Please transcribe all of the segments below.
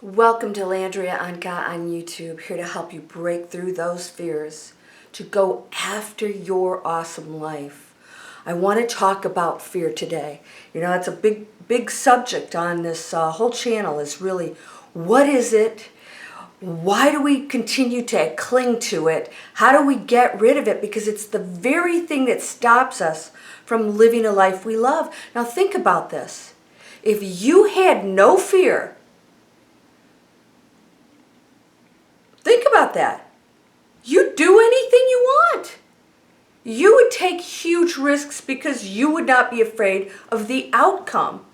Welcome to Landria Anka on YouTube, here to help you break through those fears, to go after your awesome life. I want to talk about fear today. You know, it's a big subject on this whole channel is really, what is it? Why do we continue to cling to it? How do we get rid of it? Because it's the very thing that stops us from living a life we love. Now think about this. If you had no fear, think about that. You'd do anything you want. You would take huge risks because you would not be afraid of the outcome.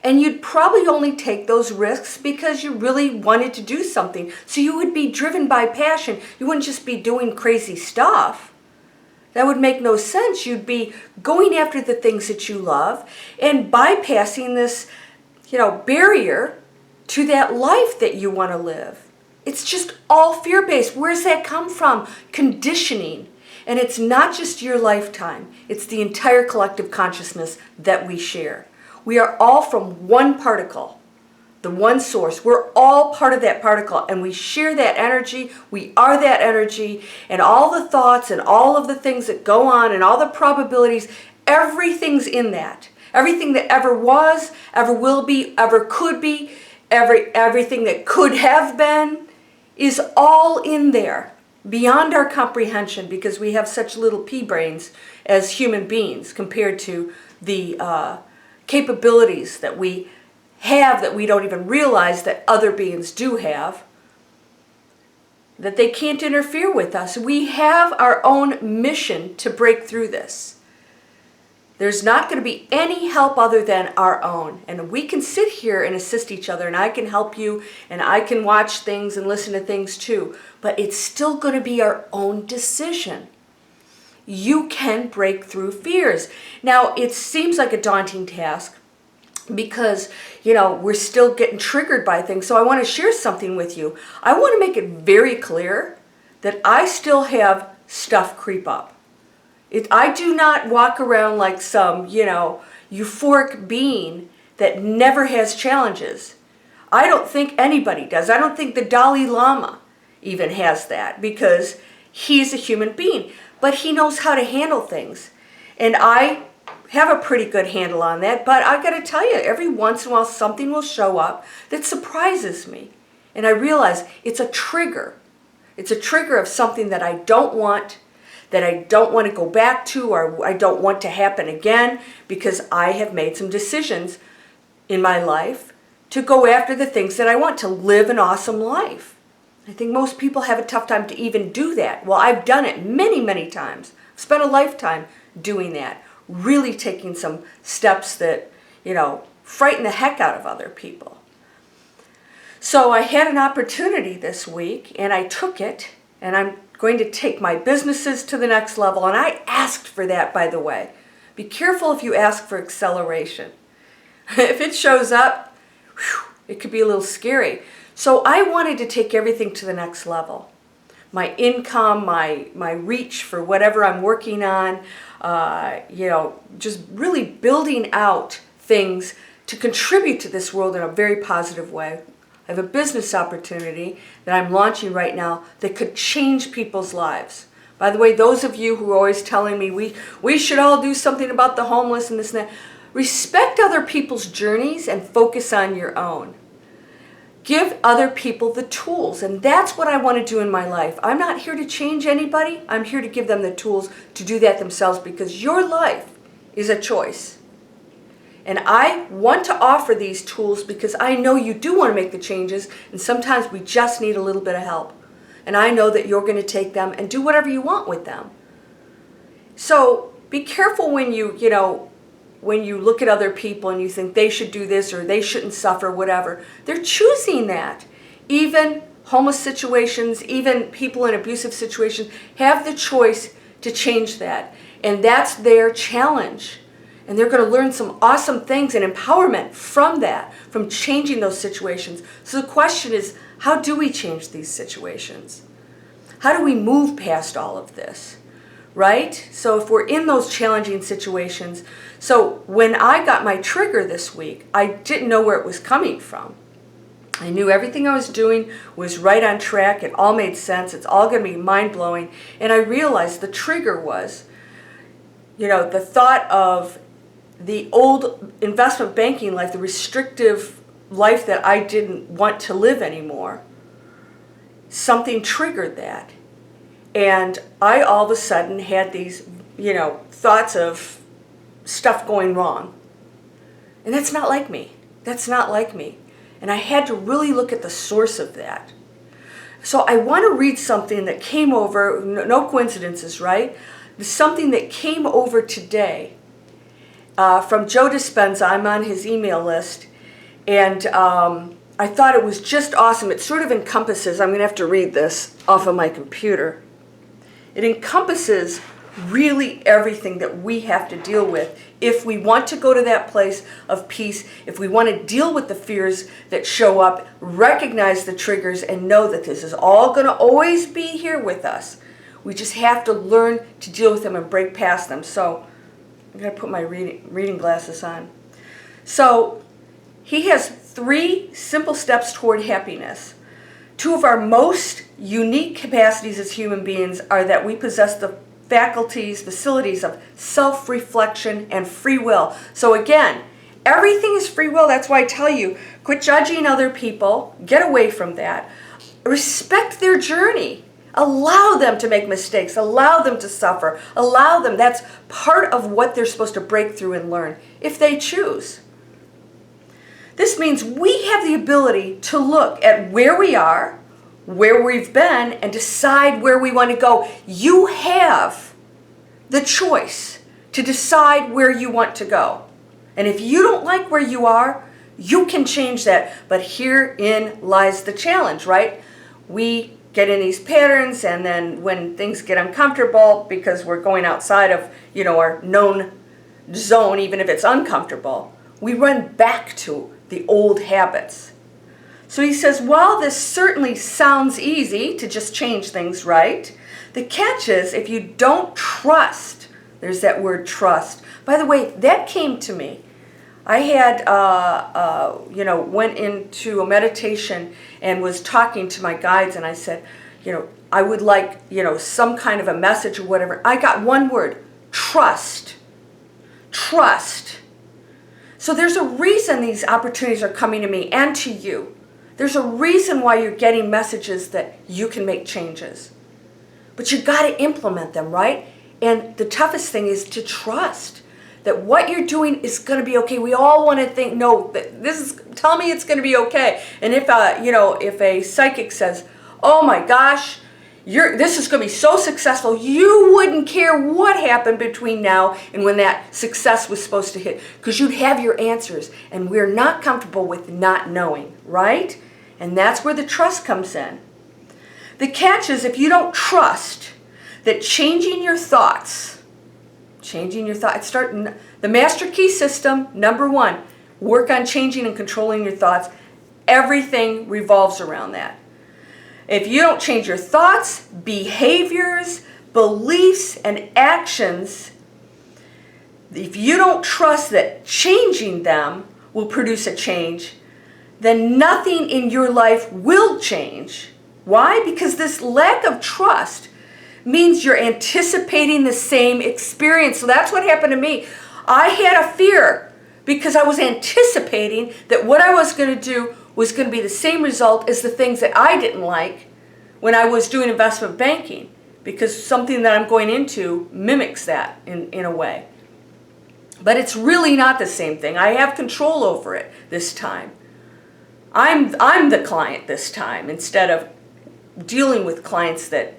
And you'd probably only take those risks because you really wanted to do something. So you would be driven by passion. You wouldn't just be doing crazy stuff. That would make no sense. You'd be going after the things that you love and bypassing this, barrier to that life that you want to live. It's just all fear-based. Where's that come from? Conditioning. And it's not just your lifetime. It's the entire collective consciousness that we share. We are all from one particle, the one source. We're all part of that particle, and we share that energy. We are that energy, and all the thoughts and all of the things that go on and all the probabilities, everything's in that. Everything that ever was, ever will be, ever could be, everything that could have been, is all in there, beyond our comprehension, because we have such little pea brains as human beings compared to the capabilities that we have that we don't even realize that other beings do have, that they can't interfere with us. We have our own mission to break through this. There's not going to be any help other than our own. And we can sit here and assist each other, and I can help you, and I can watch things and listen to things too. But it's still going to be our own decision. You can break through fears. Now, it seems like a daunting task because, we're still getting triggered by things. So I want to share something with you. I want to make it very clear that I still have stuff creep up. I do not walk around like some, euphoric being that never has challenges. I don't think anybody does. I don't think the Dalai Lama even has that, because he's a human being. But he knows how to handle things. And I have a pretty good handle on that. But I got to tell you, every once in a while something will show up that surprises me. And I realize it's a trigger. It's a trigger of something that I don't want, that I don't want to go back to, or I don't want to happen again, because I have made some decisions in my life to go after the things that I want, to live an awesome life. I think most people have a tough time to even do that. Well, I've done it many, many times. I've spent a lifetime doing that, really taking some steps that, frighten the heck out of other people. So I had an opportunity this week, and I took it, and I'm going to take my businesses to the next level. And I asked for that, by the way. Be careful if you ask for acceleration. If it shows up, it could be a little scary. So I wanted to take everything to the next level. My income, my reach for whatever I'm working on, just really building out things to contribute to this world in a very positive way. I have a business opportunity that I'm launching right now that could change people's lives. By the way, those of you who are always telling me we should all do something about the homeless and this and that, respect other people's journeys and focus on your own. Give other people the tools, and that's what I want to do in my life. I'm not here to change anybody. I'm here to give them the tools to do that themselves, because your life is a choice. And I want to offer these tools because I know you do want to make the changes, and sometimes we just need a little bit of help. And I know that you're going to take them and do whatever you want with them. So be careful when you look at other people and you think they should do this or they shouldn't suffer, whatever. They're choosing that. Even homeless situations, even people in abusive situations have the choice to change that. And that's their challenge. And they're going to learn some awesome things and empowerment from that, from changing those situations. So the question is, how do we change these situations? How do we move past all of this? Right? So if we're in those challenging situations, so when I got my trigger this week, I didn't know where it was coming from. I knew everything I was doing was right on track. It all made sense. It's all going to be mind-blowing. And I realized the trigger was, the thought of the old investment banking life, the restrictive life that I didn't want to live anymore. Something triggered that. And I all of a sudden had these, thoughts of stuff going wrong. And that's not like me. That's not like me. And I had to really look at the source of that. So I want to read something that came over, no coincidences, right? Something that came over today from Joe Dispenza. I'm on his email list. And I thought it was just awesome. It sort of encompasses, I'm going to have to read this off of my computer. It encompasses really everything that we have to deal with if we want to go to that place of peace, if we want to deal with the fears that show up, recognize the triggers, and know that this is all going to always be here with us. We just have to learn to deal with them and break past them. So I'm going to put my reading glasses on. So he has 3 simple steps toward happiness. 2 of our most unique capacities as human beings are that we possess the facilities of self-reflection and free will. So again, everything is free will. That's why I tell you, quit judging other people, get away from that. Respect their journey. Allow them to make mistakes. Allow them to suffer. Allow them. That's part of what they're supposed to break through and learn, if they choose. This means we have the ability to look at where we are, where we've been, and decide where we want to go. You have the choice to decide where you want to go. And if you don't like where you are, you can change that. But herein lies the challenge, right? We get in these patterns, and then when things get uncomfortable because we're going outside of, our known zone, even if it's uncomfortable, we run back to the old habits. So he says, while this certainly sounds easy to just change things, right? The catch is if you don't trust, there's that word trust. By the way, that came to me. I had, went into a meditation and was talking to my guides, and I said, I would like, some kind of a message or whatever. I got one word, trust. Trust. So there's a reason these opportunities are coming to me and to you. There's a reason why you're getting messages that you can make changes. But you got to implement them, right? And the toughest thing is to trust that what you're doing is going to be okay. We all want to think, no, tell me it's going to be okay. And if a psychic says, oh my gosh, this is going to be so successful, you wouldn't care what happened between now and when that success was supposed to hit, because you'd have your answers, and we're not comfortable with not knowing, right? And that's where the trust comes in. The catch is if you don't trust that changing your thoughts, the master key system, number 1, work on changing and controlling your thoughts. Everything revolves around that. If you don't change your thoughts, behaviors, beliefs, and actions, if you don't trust that changing them will produce a change, then nothing in your life will change. Why? Because this lack of trust means you're anticipating the same experience. So that's what happened to me. I had a fear because I was anticipating that what I was going to do was going to be the same result as the things that I didn't like when I was doing investment banking, because something that I'm going into mimics that in a way. But it's really not the same thing. I have control over it this time. I'm the client this time, instead of dealing with clients that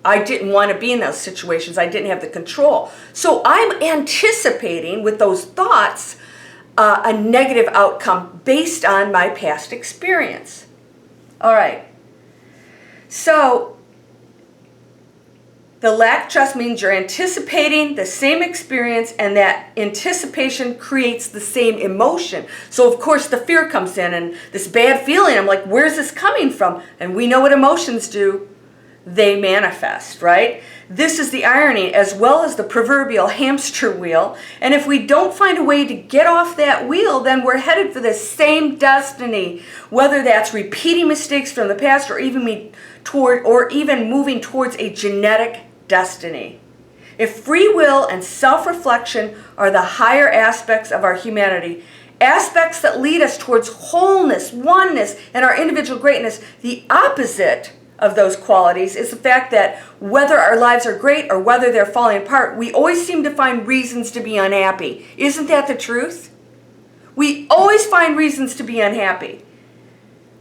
I didn't want to be in those situations. I didn't have the control. So I'm anticipating with those thoughts a negative outcome based on my past experience. All right. So the lack of trust means you're anticipating the same experience, and that anticipation creates the same emotion. So of course the fear comes in, and this bad feeling, I'm like, where's this coming from? And we know what emotions do. They manifest, right? This is the irony, as well as the proverbial hamster wheel. And if we don't find a way to get off that wheel, then we're headed for the same destiny, whether that's repeating mistakes from the past or even moving towards a genetic destiny. If free will and self-reflection are the higher aspects of our humanity, aspects that lead us towards wholeness, oneness, and our individual greatness, the opposite of those qualities is the fact that whether our lives are great or whether they're falling apart, we always seem to find reasons to be unhappy. Isn't that the truth? We always find reasons to be unhappy.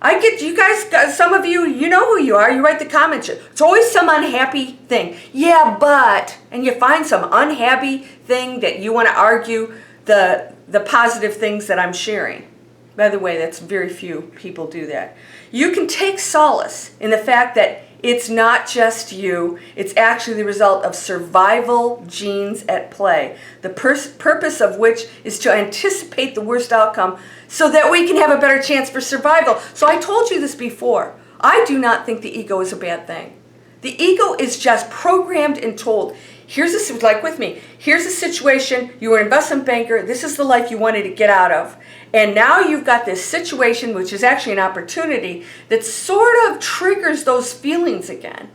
I get you guys, some of you, you know who you are. You write the comments. It's always some unhappy thing. Yeah, but, and you find some unhappy thing that you want to argue the positive things that I'm sharing. By the way, that's very few people do that. You can take solace in the fact that it's not just you. It's actually the result of survival genes at play, the purpose of which is to anticipate the worst outcome so that we can have a better chance for survival. So I told you this before. I do not think the ego is a bad thing. The ego is just programmed and told, here's a situation, you were an investment banker, this is the life you wanted to get out of. And now you've got this situation, which is actually an opportunity, that sort of triggers those feelings again,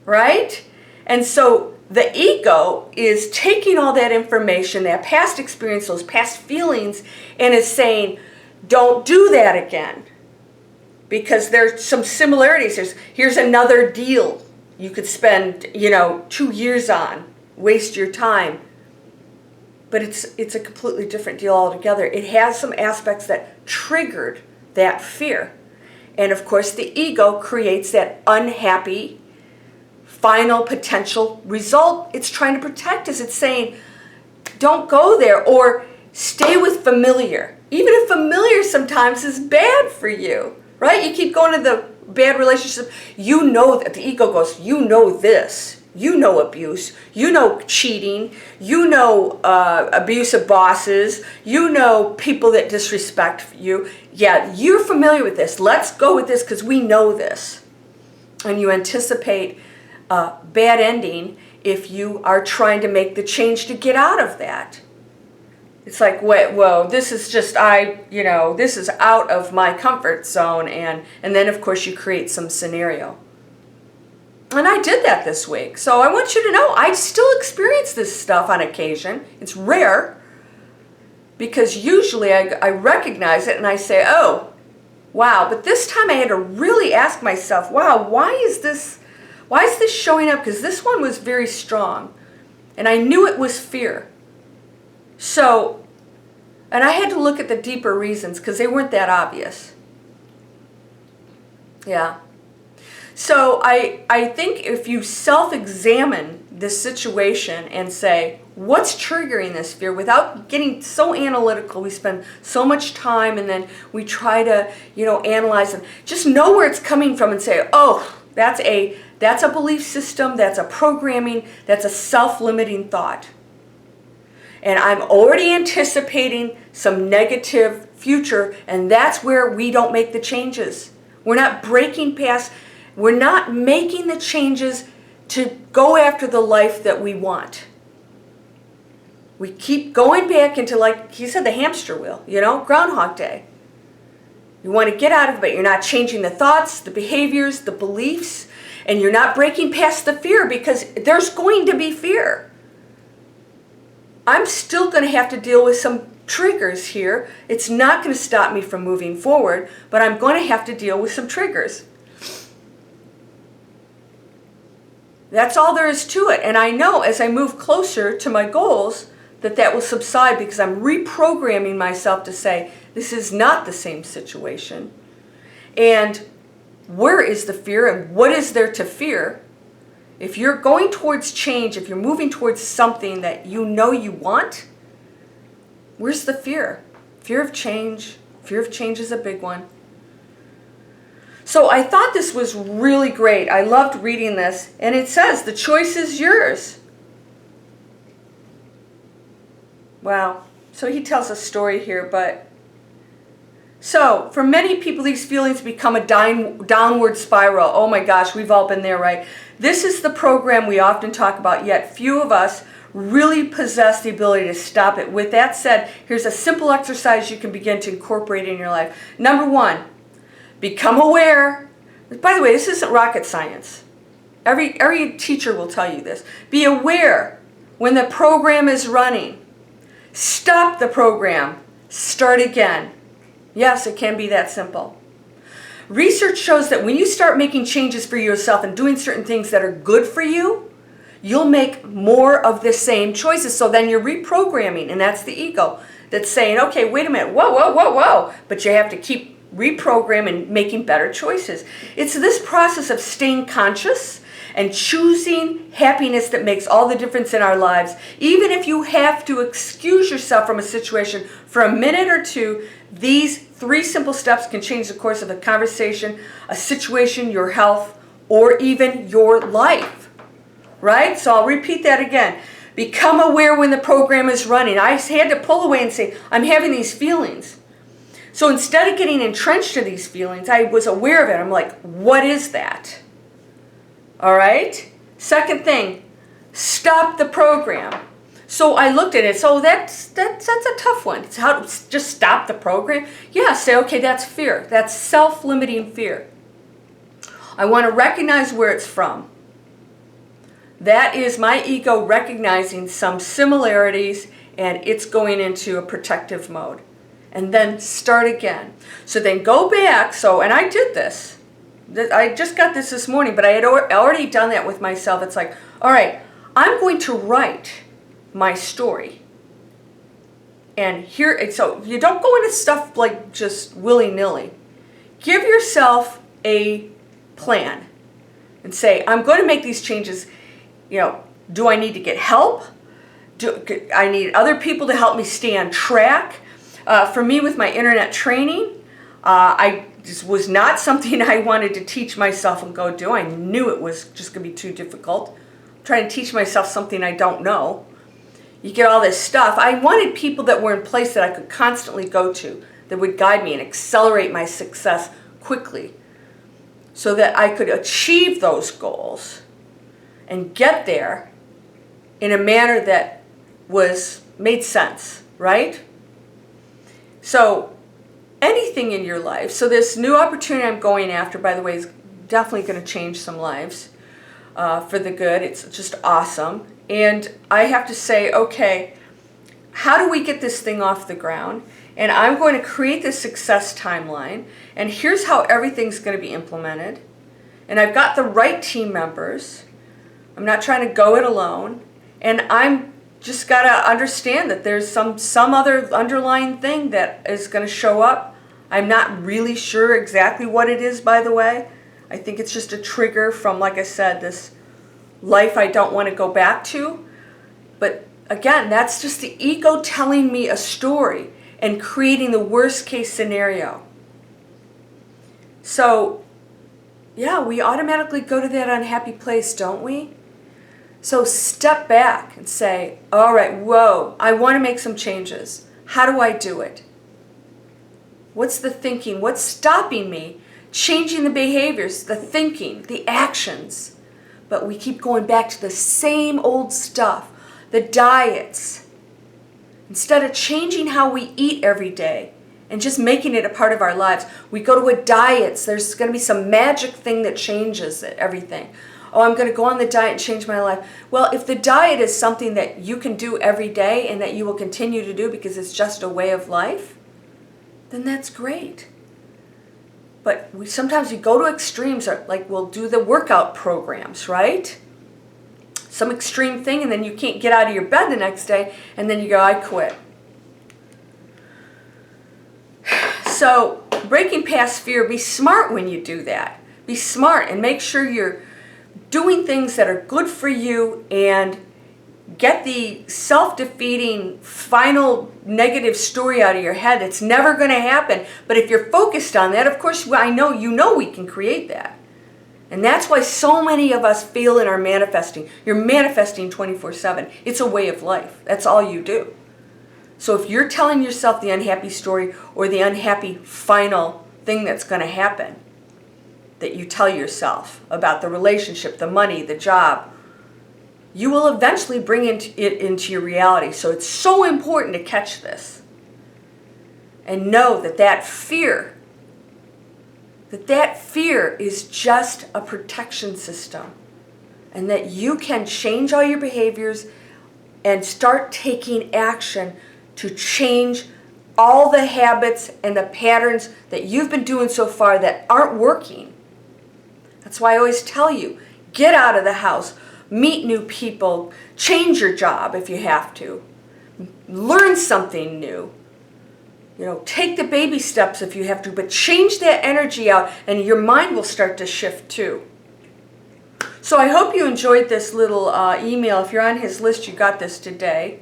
right? And so the ego is taking all that information, that past experience, those past feelings, and is saying, don't do that again. Because there's some similarities. Here's another deal you could spend, 2 years on, waste your time. But it's a completely different deal altogether. It has some aspects that triggered that fear. And of course, the ego creates that unhappy final potential result. It's trying to protect us. It's saying, don't go there, or stay with familiar. Even if familiar sometimes is bad for you, right? You keep going to the bad relationship. You know that the ego goes, you know this. You know abuse, you know cheating, you know abusive bosses, you know people that disrespect you. Yeah, you're familiar with this. Let's go with this because we know this. And you anticipate a bad ending if you are trying to make the change to get out of that. It's like, wait, whoa, this is just, this is out of my comfort zone. And then, of course, you create some scenario. And I did that this week. So I want you to know I still experience this stuff on occasion. It's rare because usually I recognize it and I say, oh, wow. But this time I had to really ask myself, wow, why is this showing up? Because this one was very strong. And I knew it was fear. So, and I had to look at the deeper reasons because they weren't that obvious. Yeah. So I think if you self-examine this situation and say, what's triggering this fear, without getting so analytical, we spend so much time and then we try to, analyze and just know where it's coming from and say, oh, that's a belief system, that's a programming, that's a self-limiting thought. And I'm already anticipating some negative future, and that's where we don't make the changes. We're not breaking past. We're not making the changes to go after the life that we want. We keep going back into, like he said, the hamster wheel, Groundhog Day. You want to get out of it, but you're not changing the thoughts, the behaviors, the beliefs, and you're not breaking past the fear because there's going to be fear. I'm still going to have to deal with some triggers here. It's not going to stop me from moving forward, but I'm going to have to deal with some triggers. That's all there is to it. And I know as I move closer to my goals that will subside because I'm reprogramming myself to say, this is not the same situation. And where is the fear and what is there to fear? If you're going towards change, if you're moving towards something that you know you want, where's the fear? Fear of change. Fear of change is a big one. So I thought this was really great. I loved reading this. And it says, the choice is yours. Wow. So he tells a story here, but... So, for many people, these feelings become a downward spiral. Oh my gosh, we've all been there, right? This is the program we often talk about, yet few of us really possess the ability to stop it. With that said, here's a simple exercise you can begin to incorporate in your life. Number one, become aware. By the way, this isn't rocket science. Every teacher will tell you this. Be aware when the program is running. Stop the program. Start again. Yes, it can be that simple. Research shows that when you start making changes for yourself and doing certain things that are good for you, you'll make more of the same choices. So then you're reprogramming, and that's the ego that's saying, okay, wait a minute, whoa, whoa, whoa, whoa. But you have to keep reprogramming, making better choices. It's this process of staying conscious and choosing happiness that makes all the difference in our lives. Even if you have to excuse yourself from a situation for a minute or two, these 3 simple steps can change the course of a conversation, a situation, your health, or even your life. Right? So I'll repeat that again. Become aware when the program is running. I had to pull away and say, I'm having these feelings. So instead of getting entrenched in these feelings, I was aware of it. I'm like, what is that? All right? Second thing, stop the program. So I looked at it. So that's a tough one. It's how to just stop the program. Yeah, say, okay, that's fear. That's self-limiting fear. I want to recognize where it's from. That is my ego recognizing some similarities, and it's going into a protective mode. And then start again. So then go back. And I did this. I just got this morning, but I had already done that with myself. It's like, all right, I'm going to write my story. And so you don't go into stuff like just willy-nilly. Give yourself a plan and say, I'm going to make these changes. Do I need to get help? Do I need other people to help me stay on track? For me, with my internet training, this was not something I wanted to teach myself and go do. I knew it was just going to be too difficult. I'm trying to teach myself something I don't know. You get all this stuff. I wanted people that were in place that I could constantly go to, that would guide me and accelerate my success quickly so that I could achieve those goals and get there in a manner that made sense, right? So anything in your life. So this new opportunity I'm going after, by the way, is definitely going to change some lives for the good. It's just awesome. And I have to say, okay, how do we get this thing off the ground? And I'm going to create this success timeline. And here's how everything's going to be implemented. And I've got the right team members. I'm not trying to go it alone. And I'm just got to understand that there's some other underlying thing that is going to show up. I'm not really sure exactly what it is, by the way. I think it's just a trigger from, like I said, this life I don't want to go back to. But again, that's just the ego telling me a story and creating the worst case scenario. So, yeah, we automatically go to that unhappy place, don't we? So step back and say, all right, whoa, I want to make some changes. How do I do it? What's the thinking? What's stopping me? Changing the behaviors, the thinking, the actions. But we keep going back to the same old stuff, the diets. Instead of changing how we eat every day and just making it a part of our lives, we go to a diet. So there's going to be some magic thing that changes everything. Oh, I'm going to go on the diet and change my life. Well, if the diet is something that you can do every day and that you will continue to do because it's just a way of life, then that's great. But sometimes we go to extremes, like we'll do the workout programs, right? Some extreme thing, and then you can't get out of your bed the next day, and then you go, I quit. So, breaking past fear, be smart when you do that. Be smart and make sure you're doing things that are good for you and get the self-defeating final negative story out of your head. It's never going to happen. But if you're focused on that, of course, I know you know we can create that. And that's why so many of us fail in our manifesting. You're manifesting 24/7. It's a way of life. That's all you do. So if you're telling yourself the unhappy story or the unhappy final thing that's going to happen, that you tell yourself about the relationship, the money, the job, you will eventually bring it into your reality. So it's so important to catch this and know that that fear is just a protection system, and that you can change all your behaviors and start taking action to change all the habits and the patterns that you've been doing so far that aren't working. That's why I always tell you, get out of the house, meet new people, change your job if you have to, learn something new. Take the baby steps if you have to, but change that energy out and your mind will start to shift too. So I hope you enjoyed this little email. If you're on his list, you got this today,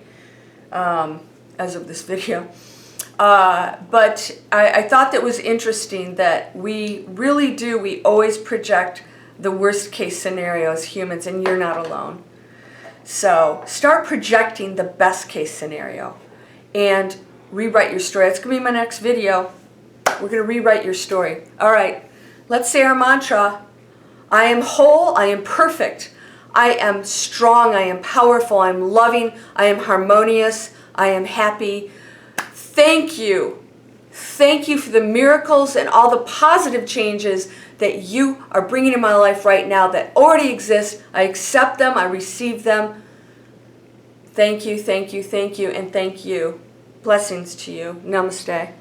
as of this video. But I thought that was interesting that we always project the worst case scenario as humans, and you're not alone. So start projecting the best case scenario and rewrite your story. That's going to be my next video. We're going to rewrite your story. All right, let's say our mantra. I am whole, I am perfect, I am strong, I am powerful, I am loving, I am harmonious, I am happy. Thank you. Thank you for the miracles and all the positive changes that you are bringing in my life right now that already exist. I accept them, I receive them. Thank you, thank you, thank you, and thank you. Blessings to you. Namaste.